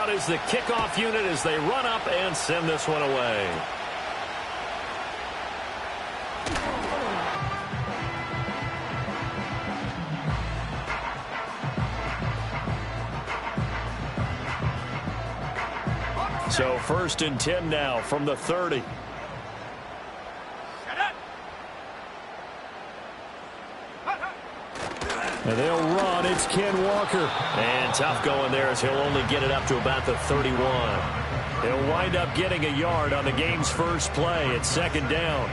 out is the kickoff unit as they run up and send this one away. So 1st and 10 now from the 30. And they'll run. It's Ken Walker. And tough going there as he'll only get it up to about the 31. He'll wind up getting a yard on the game's first play at 2nd down.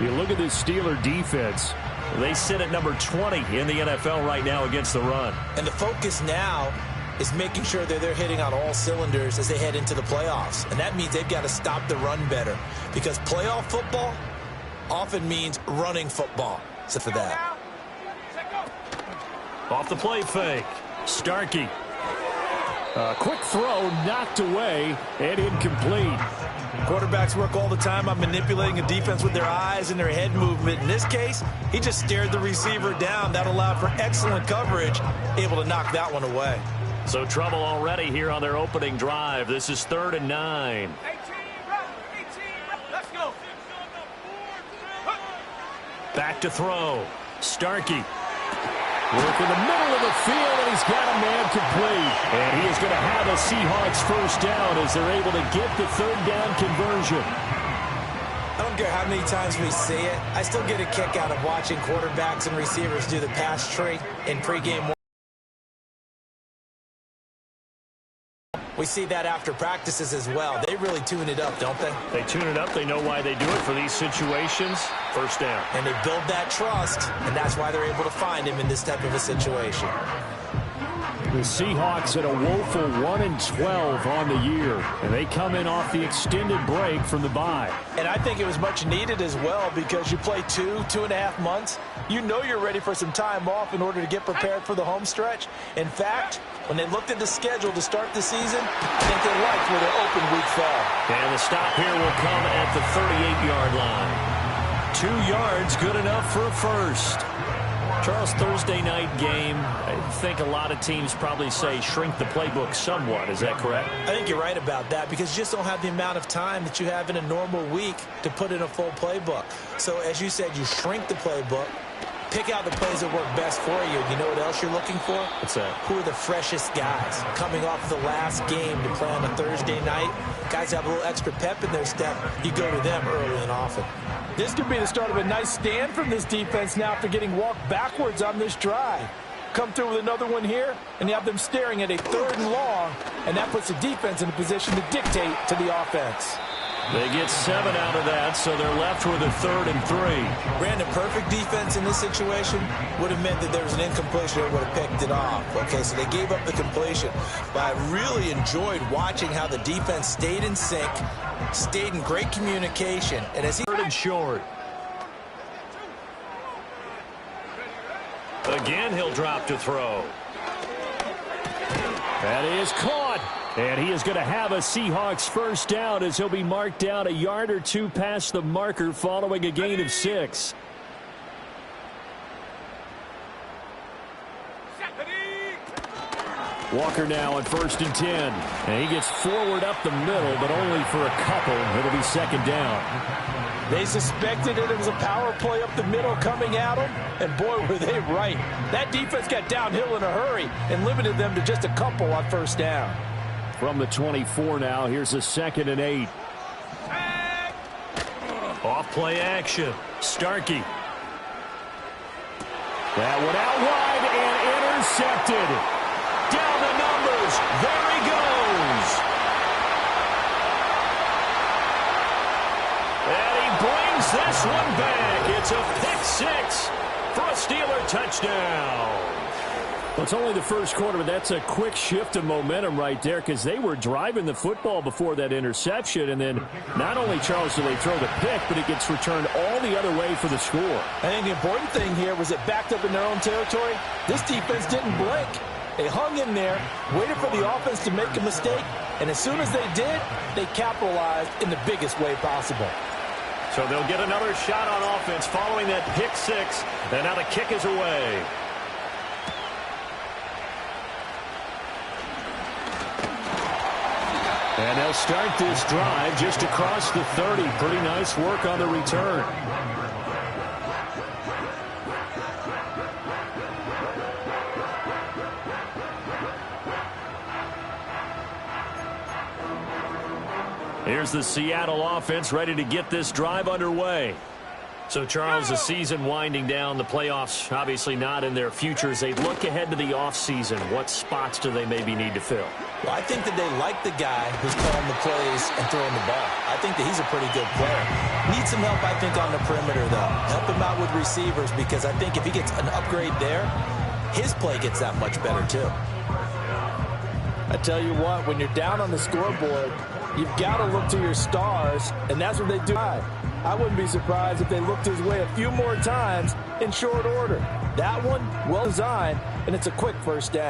You look at this Steeler defense. They sit at number 20 in the NFL right now against the run. And the focus now is making sure that they're hitting on all cylinders as they head into the playoffs. And that means they've got to stop the run better, because playoff football often means running football. So for that. Off the play fake. Starkey. A quick throw knocked away and incomplete. Quarterbacks work all the time on manipulating a defense with their eyes and their head movement. In this case, he just stared the receiver down. That allowed for excellent coverage, able to knock that one away. So trouble already here on their opening drive. This is 3rd and 9. Back to throw. Starkey. Work in the middle of the field, and he's got a man complete. And he is going to have a Seahawks first down as they're able to get the 3rd down conversion. I don't care how many times we see it. I still get a kick out of watching quarterbacks and receivers do the pass tree in pregame. We see that after practices as well. They really tune it up, don't they? They tune it up. They know why they do it for these situations. First down. And they build that trust, and that's why they're able to find him in this type of a situation. The Seahawks at a woeful 1-12 on the year, and they come in off the extended break from the bye. And I think it was much needed as well, because you play 2.5 months. You know you're ready for some time off in order to get prepared for the home stretch. In fact, when they looked at the schedule to start the season, I think they liked where their open week fell. And the stop here will come at the 38-yard line. 2 yards, good enough for a first. Charles, Thursday night game, I think a lot of teams probably say shrink the playbook somewhat. Is that correct? I think you're right about that, because you just don't have the amount of time that you have in a normal week to put in a full playbook. So, as you said, you shrink the playbook, pick out the plays that work best for you. You know what else you're looking for? What's that? Who are the freshest guys coming off the last game to play on a Thursday night? Guys have a little extra pep in their step. You go to them early and often. This could be the start of a nice stand from this defense now after getting walked backwards on this drive. Come through with another one here, and you have them staring at a 3rd and long, and that puts the defense in a position to dictate to the offense. They get 7 out of that, so they're left with a 3rd and 3. Brandon, perfect defense in this situation would have meant that there was an incompletion that would have picked it off. Okay, so they gave up the completion. But I really enjoyed watching how the defense stayed in sync, stayed in great communication. And as he 3rd and short. Again, he'll drop to throw. That is caught. And he is going to have a Seahawks first down as he'll be marked down a yard or 2 past the marker following a gain of 6. Walker now on 1st and 10. And he gets forward up the middle, but only for a couple. It'll be 2nd down. They suspected it was a power play up the middle coming at them, and boy, were they right. That defense got downhill in a hurry and limited them to just a couple on 1st down. From the 24 now, here's a 2nd and 8. Off play action. Starkey. That one out wide and intercepted. Down the numbers. There he goes. And he brings this one back. It's a pick 6 for a Steeler touchdown. Well, it's only the first quarter, but that's a quick shift of momentum right there, because they were driving the football before that interception, and then not only, Charles, do they throw the pick, but it gets returned all the other way for the score. I think the important thing here was it backed up in their own territory. This defense didn't blink. They hung in there, waited for the offense to make a mistake, and as soon as they did, they capitalized in the biggest way possible. So they'll get another shot on offense following that pick 6, and now the kick is away. And they'll start this drive just across the 30. Pretty nice work on the return. Here's the Seattle offense ready to get this drive underway. So, Charles, the season winding down, the playoffs obviously not in their future. As they look ahead to the offseason, what spots do they maybe need to fill? Well, I think that they like the guy who's calling the plays and throwing the ball. I think that he's a pretty good player. Needs some help, I think, on the perimeter, though. Help him out with receivers, because I think if he gets an upgrade there, his play gets that much better, too. I tell you what, when you're down on the scoreboard, you've got to look to your stars, and that's what they do. I wouldn't be surprised if they looked his way a few more times in short order. That one, well designed, and it's a quick first down.